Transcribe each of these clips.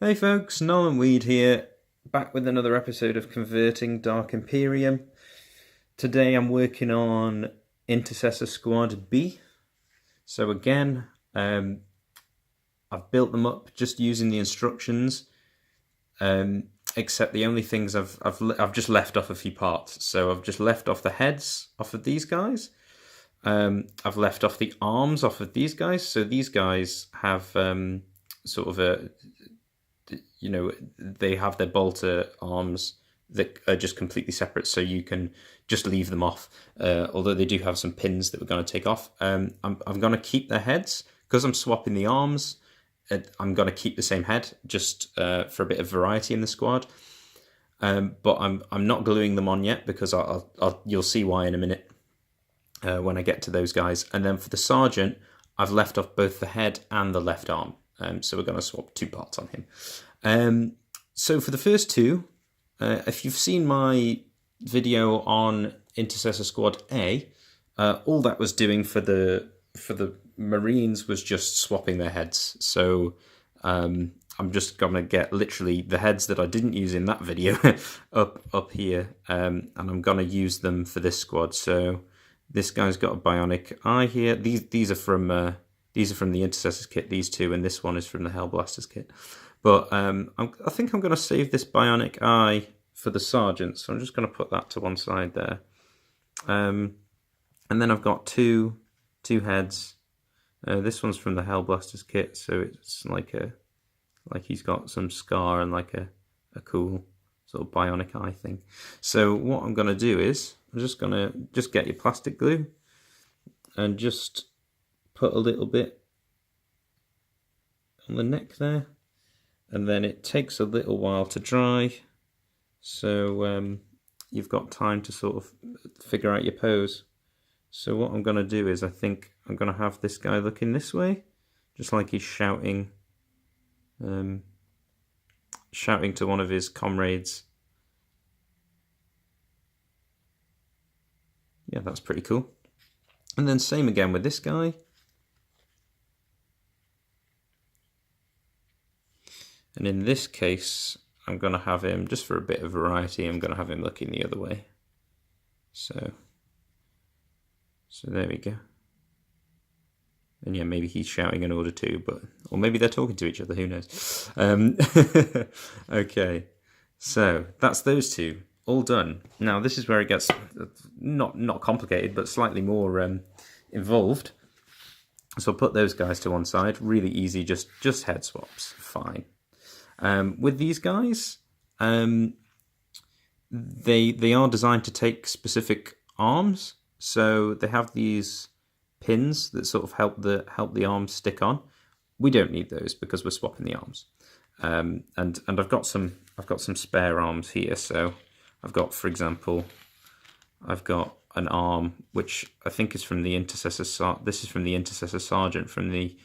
Hey folks, Nolan Weed here, back with another episode of Converting Dark Imperium. Today I'm working on Intercessor Squad B. So again, I've built them up just using the instructions, except the only things I've just left off a few parts. So I've just left off the heads off of these guys. I've left off the arms off of these guys. So these guys have sort of a... they have their bolter arms that are just completely separate, so you can just leave them off. Although they do have some pins that we're going to take off. I'm going to keep their heads because I'm swapping the arms. I'm going to keep the same head just for a bit of variety in the squad. But I'm not gluing them on yet because you'll see why in a minute when I get to those guys. And then for the sergeant, I've left off both the head and the left arm. So we're going to swap two parts on him. So for the first two, if you've seen my video on Intercessor Squad A, all that was doing for the Marines was just swapping their heads. So I'm just going to get literally the heads that I didn't use in that video up here, and I'm going to use them for this squad. So this guy's got a bionic eye here. These are from the Intercessors kit, these two, and this one is from the Hellblasters kit. But I think I'm going to save this bionic eye for the sergeant, so I'm just going to put that to one side there. And then I've got two heads. This one's from the Hellblasters kit, so it's like he's got some scar and like a cool sort of bionic eye thing. So what I'm going to do is I'm just going to get your plastic glue and just put a little bit on the neck there, and then it takes a little while to dry, so you've got time to sort of figure out your pose. So what I'm going to do is I think I'm going to have this guy looking this way, just like he's shouting to one of his comrades. Yeah, that's pretty cool. And then same again with this guy. And in this case, I'm going to have him, just for a bit of variety, I'm going to have him looking the other way. So there we go. And yeah, maybe he's shouting an order too, or maybe they're talking to each other, who knows. Okay, so that's those two, all done. Now this is where it gets not complicated, but slightly more involved. So I'll put those guys to one side, really easy, just head swaps, fine. With these guys, they are designed to take specific arms, so they have these pins that sort of help the arms stick on. We don't need those because we're swapping the arms. And I've got some spare arms here. So I've got, for example, I've got an arm which I think is from the Intercessor. This is from the Intercessor Sergeant from the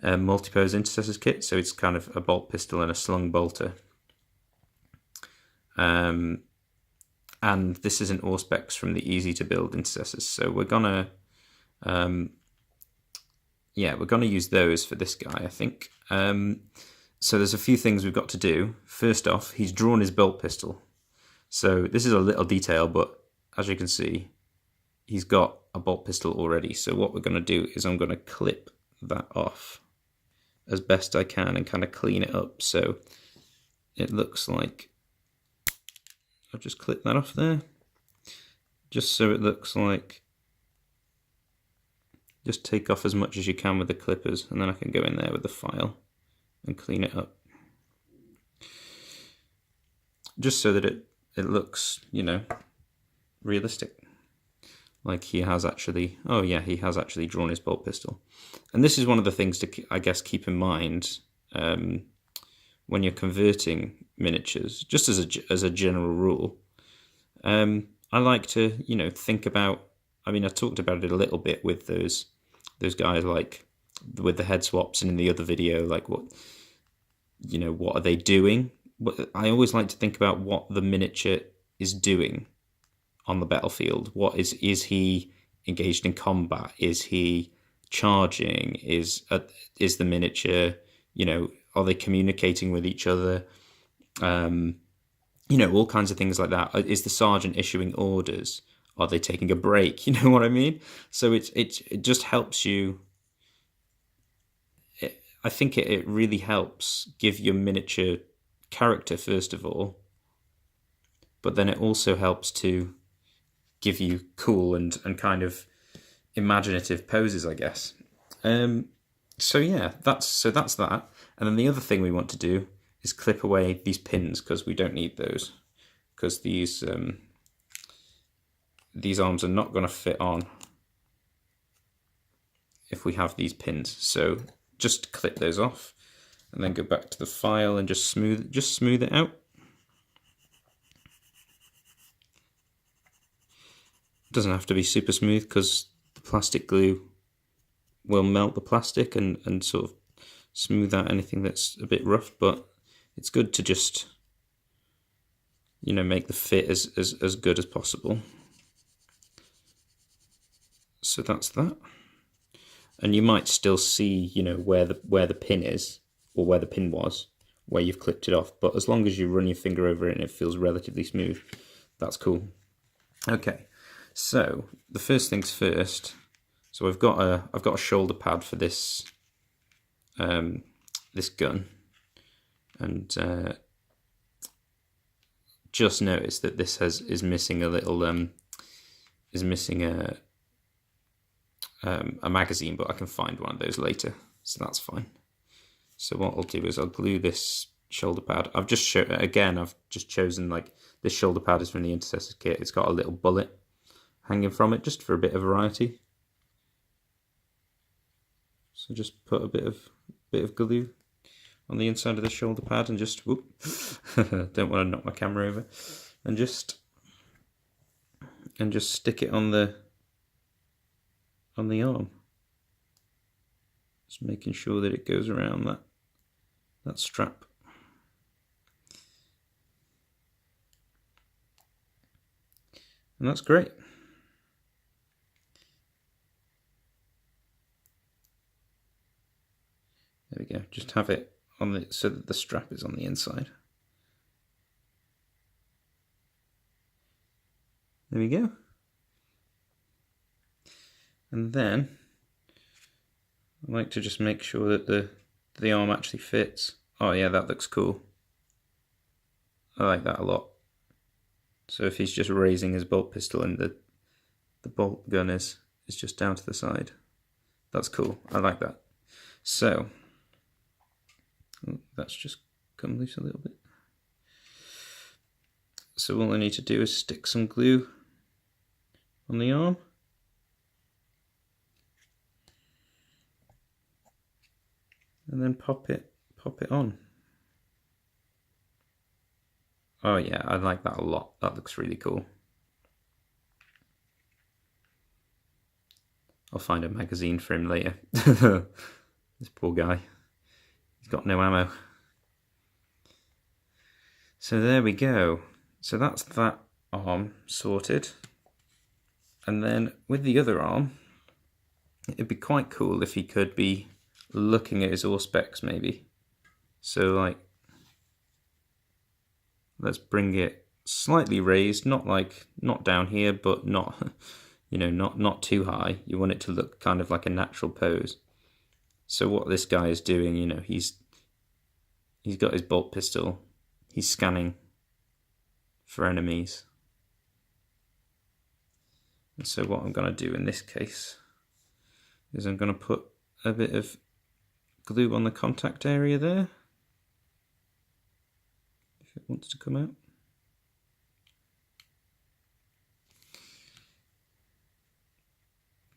multi-pose Intercessors kit, so it's kind of a bolt pistol and a slung bolter. And this is an Auspex from the easy to build Intercessors. So we're gonna use those for this guy, I think. So there's a few things we've got to do. First off, he's drawn his bolt pistol. So this is a little detail, but as you can see, he's got a bolt pistol already. So what we're gonna do is I'm gonna clip that off as best I can and kind of clean it up so it looks like I'll just clip that off there, just so it looks like, just take off as much as you can with the clippers, and then I can go in there with the file and clean it up, just so that it looks, realistic. Like he has actually, he has actually drawn his bolt pistol. And this is one of the things to, I guess, keep in mind when you're converting miniatures, just as a general rule. I like to, think about, I talked about it a little bit with those guys, like with the head swaps, and in the other video, like what are they doing? But I always like to think about what the miniature is doing on the battlefield. What is he engaged in combat? Is he charging? Is the miniature, are they communicating with each other? You know, all kinds of things like that. Is the sergeant issuing orders? Are they taking a break? You know what I mean? So it just helps you. I think it really helps give your miniature character first of all, but then it also helps to give you cool and kind of imaginative poses, I guess. So yeah, that's that. And then the other thing we want to do is clip away these pins because we don't need those, because these arms are not going to fit on if we have these pins. So just clip those off and then go back to the file and just smooth it out. It doesn't have to be super smooth because the plastic glue will melt the plastic and sort of smooth out anything that's a bit rough, but it's good to just, you know, make the fit as good as possible. So that's that. And you might still see, you know, where the pin is, or where the pin was, where you've clipped it off, but as long as you run your finger over it and it feels relatively smooth, that's cool. Okay, so the first things first. So I've got a shoulder pad for this this gun, and just noticed that this is missing a little a magazine, but I can find one of those later, so that's fine. So what I'll do is I'll glue this shoulder pad. I've just chosen, like, this shoulder pad is from the Intercessor kit. It's got a little bullet hanging from it just for a bit of variety. So just put a bit of glue on the inside of the shoulder pad and just whoop. Don't want to knock my camera over. And just stick it on the arm. Just making sure that it goes around that strap. And that's great. There we go. Just have it on so that the strap is on the inside. There we go. And then I like to just make sure that the arm actually fits. Oh yeah, that looks cool. I like that a lot. So if he's just raising his bolt pistol and the bolt gun is just down to the side, that's cool. I like that. So that's just come loose a little bit. So all I need to do is stick some glue on the arm. And then pop it on. Oh yeah, I like that a lot. That looks really cool. I'll find a magazine for him later. This poor guy. He's got no ammo. So there we go. So that's that arm sorted. And then with the other arm, it'd be quite cool if he could be looking at his auspex maybe. So like, let's bring it slightly raised, not down here, but not, you know, not too high. You want it to look kind of like a natural pose. So what this guy is doing, you know, he's got his bolt pistol. He's scanning for enemies. And so what I'm going to do in this case is I'm going to put a bit of glue on the contact area there, if it wants to come out.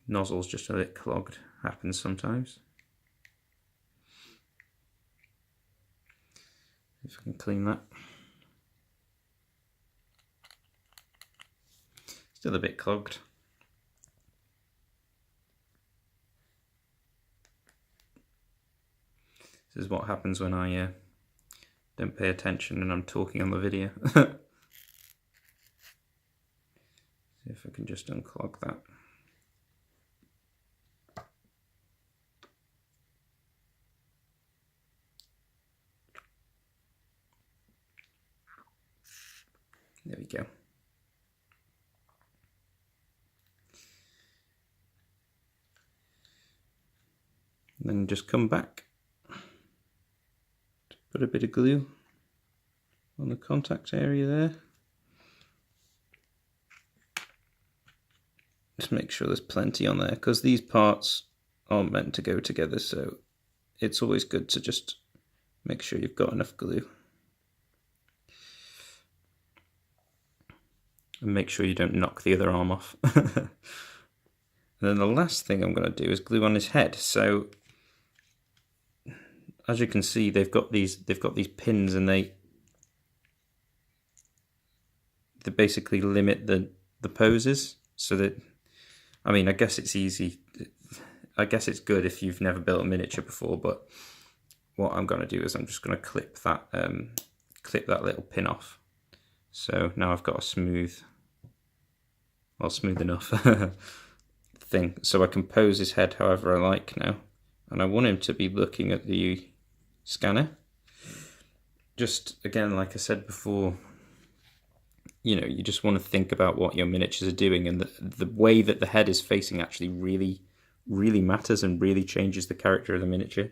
Nozzle's just a bit clogged, happens sometimes. If I can clean that. Still a bit clogged. This is what happens when I don't pay attention and I'm talking on the video. See if I can just unclog that. There we go. And then just come back, put a bit of glue on the contact area there. Just make sure there's plenty on there, because these parts aren't meant to go together, so it's always good to just make sure you've got enough glue. And make sure you don't knock the other arm off. And then the last thing I'm going to do is glue on his head. So as you can see, they've got these pins, and they basically limit the poses, so that, I mean, I guess it's easy. I guess it's good if you've never built a miniature before, but what I'm going to do is I'm just going to clip that little pin off. So now I've got a smooth enough thing, so I can pose his head however I like now, and I want him to be looking at the scanner. Just again, like I said before, you know, you just want to think about what your miniatures are doing, and the way that the head is facing actually really matters and really changes the character of the miniature,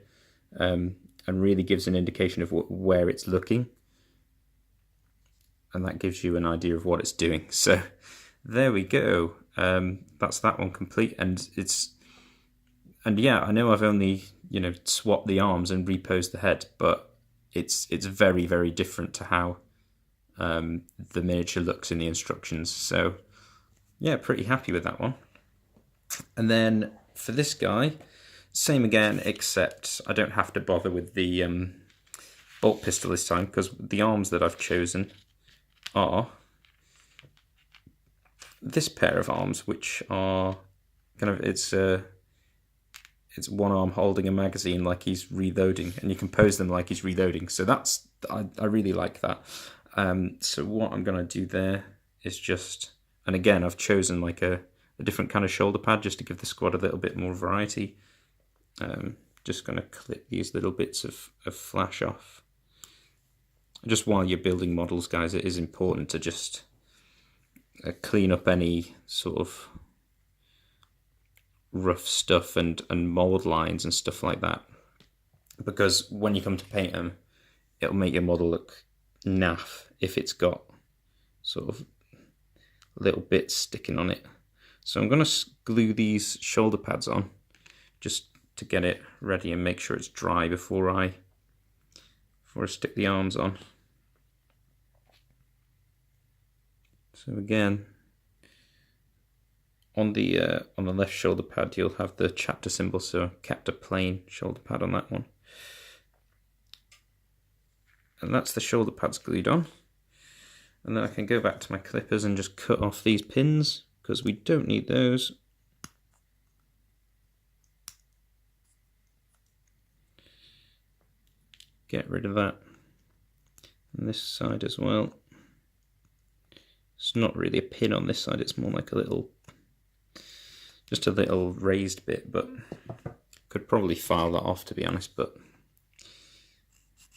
and really gives an indication of where it's looking, and that gives you an idea of what it's doing. So there we go. That's that one complete, and yeah, I know I've only, you know, swapped the arms and reposed the head, but it's very different to how the miniature looks in the instructions. So yeah, pretty happy with that one. And then for this guy, same again, except I don't have to bother with the bolt pistol this time, because the arms that I've chosen are this pair of arms, which are kind of, it's one arm holding a magazine like he's reloading, and you can pose them like he's reloading. So that's, I really like that. So what I'm going to do there is just, and again, I've chosen like a different kind of shoulder pad just to give the squad a little bit more variety. Just going to clip these little bits of flash off. Just while you're building models, guys, it is important to just clean up any sort of rough stuff and mold lines and stuff like that, because when you come to paint them, it'll make your model look naff if it's got sort of little bits sticking on it. So I'm going to glue these shoulder pads on just to get it ready and make sure it's dry before I stick the arms on. So again, on the left shoulder pad, you'll have the chapter symbol, so I kept a plain shoulder pad on that one. And that's the shoulder pads glued on. And then I can go back to my clippers and just cut off these pins, because we don't need those. Get rid of that. And this side as well. It's not really a pin on this side, it's more like a little, just a little raised bit, but could probably file that off, to be honest, but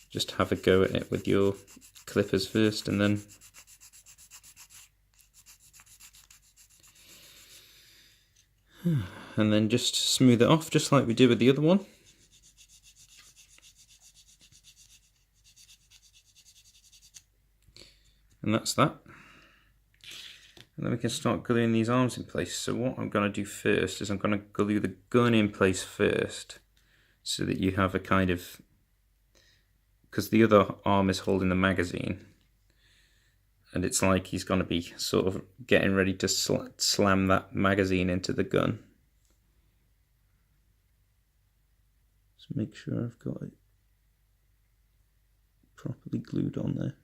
just have a go at it with your clippers first, and then just smooth it off just like we did with the other one. And that's that. And then we can start gluing these arms in place. So what I'm going to do first is I'm going to glue the gun in place first, so that you have a kind of, because the other arm is holding the magazine, and it's like he's going to be sort of getting ready to slam that magazine into the gun. Just make sure I've got it properly glued on there.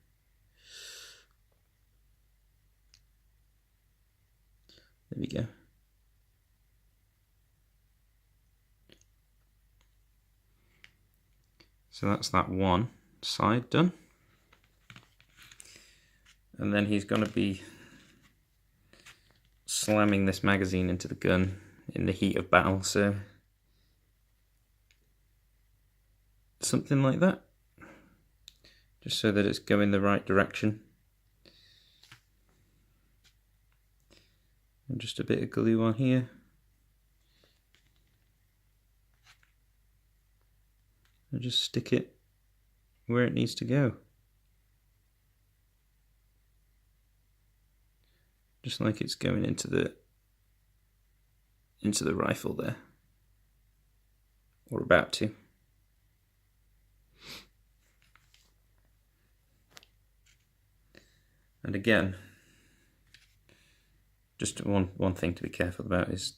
There we go. So that's that one side done. And then he's going to be slamming this magazine into the gun in the heat of battle, so something like that, just so that it's going the right direction. And just a bit of glue on here. And just stick it where it needs to go. Just like it's going into the rifle there. Or about to. And again, just one thing to be careful about is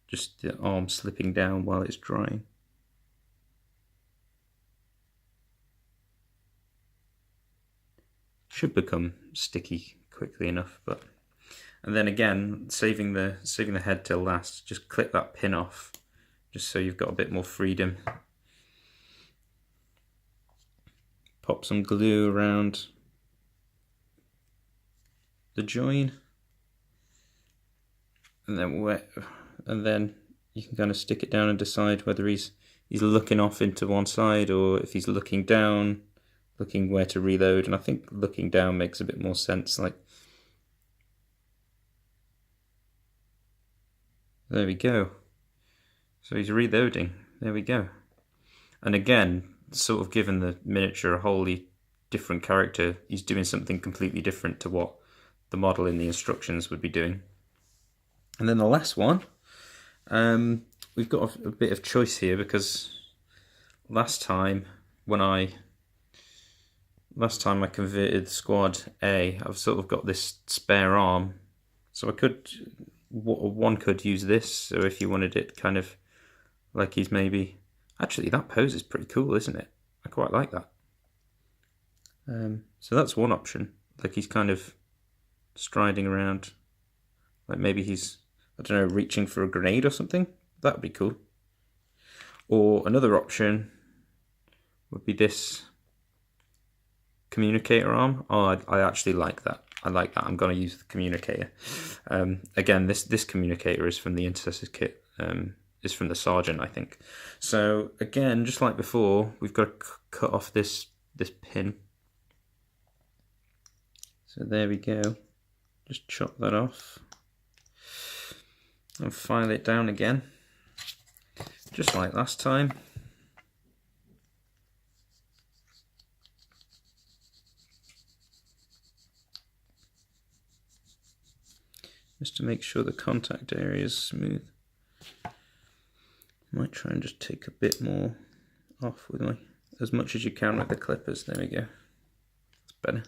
just the arm slipping down while it's drying. Should become sticky quickly enough, but and then again, saving the head till last, just clip that pin off, just so you've got a bit more freedom. Pop some glue around the join, and then you can kind of stick it down and decide whether he's looking off into one side or if he's looking down, looking where to reload. And I think looking down makes a bit more sense. Like, there we go. So he's reloading. There we go. And again, sort of given the miniature a wholly different character, he's doing something completely different to what the model in the instructions would be doing. And then the last one, we've got a bit of choice here, because last time I converted squad A, I've sort of got this spare arm, so one could use this. So if you wanted it kind of like he's maybe, actually that pose is pretty cool, isn't it? I quite like that. So that's one option, like he's kind of striding around, like maybe he's, I don't know, reaching for a grenade or something. That would be cool. Or another option would be this communicator arm. Oh, I actually like that. I like that. I'm going to use the communicator. Again, this communicator is from the Intercessor kit. Is from the Sergeant, I think. So again, just like before, we've got to cut off this pin. So there we go. Just chop that off and file it down again, just like last time. Just to make sure the contact area is smooth. Might try and just take a bit more off with as much as you can with the clippers. There we go. That's better.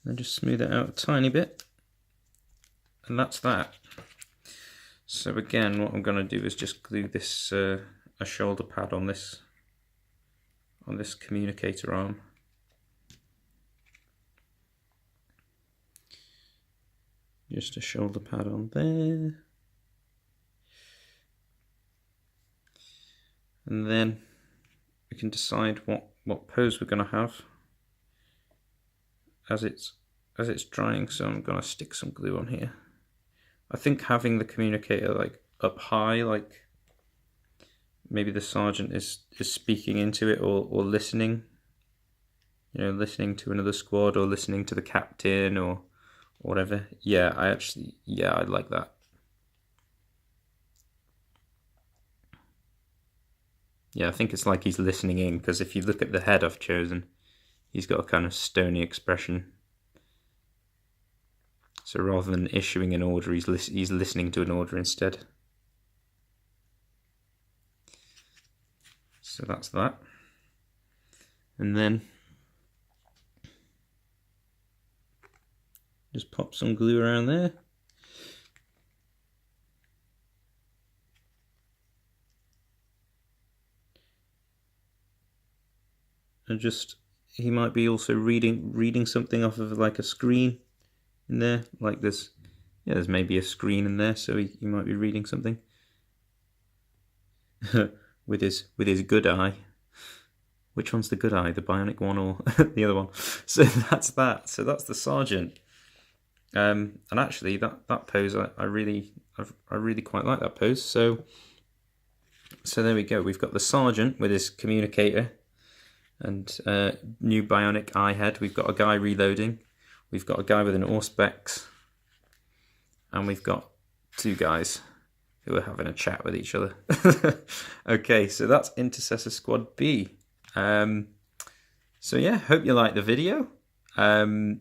And just smooth it out a tiny bit. And that's that. So again, what I'm going to do is just glue this a shoulder pad on this communicator arm. Just a shoulder pad on there. And then we can decide what pose we're going to have as it's drying. So I'm going to stick some glue on here. I think having the communicator like up high, like maybe the Sergeant is speaking into it or listening, you know, listening to another squad or listening to the captain or whatever. Yeah, I like that. Yeah, I think it's like he's listening in, because if you look at the head I've chosen, he's got a kind of stony expression. So rather than issuing an order, he's listening to an order instead. So that's that. And then just pop some glue around there. And just, he might be also reading something off of like a screen in there, like there's maybe a screen in there, so he might be reading something with his good eye. Which one's the good eye, the bionic one or the other one? So that's that. So that's the Sergeant. And actually that pose I really quite like that pose. So there we go. We've got the Sergeant with his communicator and new bionic eye head. We've got a guy reloading. We've got a guy with an Auspex, and we've got two guys who are having a chat with each other. Okay, so that's Intercessor Squad B. So yeah, hope you like the video. And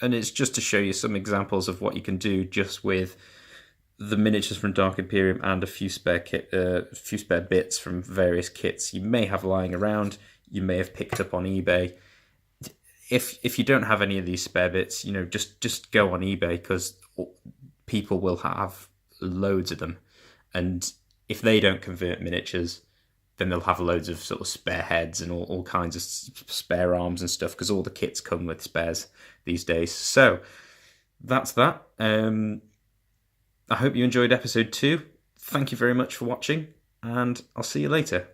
it's just to show you some examples of what you can do just with the miniatures from Dark Imperium and a few spare bits from various kits you may have lying around, you may have picked up on eBay. If you don't have any of these spare bits, just go on eBay, because people will have loads of them, and if they don't convert miniatures, then they'll have loads of sort of spare heads and all kinds of spare arms and stuff, because all the kits come with spares these days. So that's that. I hope you enjoyed episode 2. Thank you very much for watching, and I'll see you later.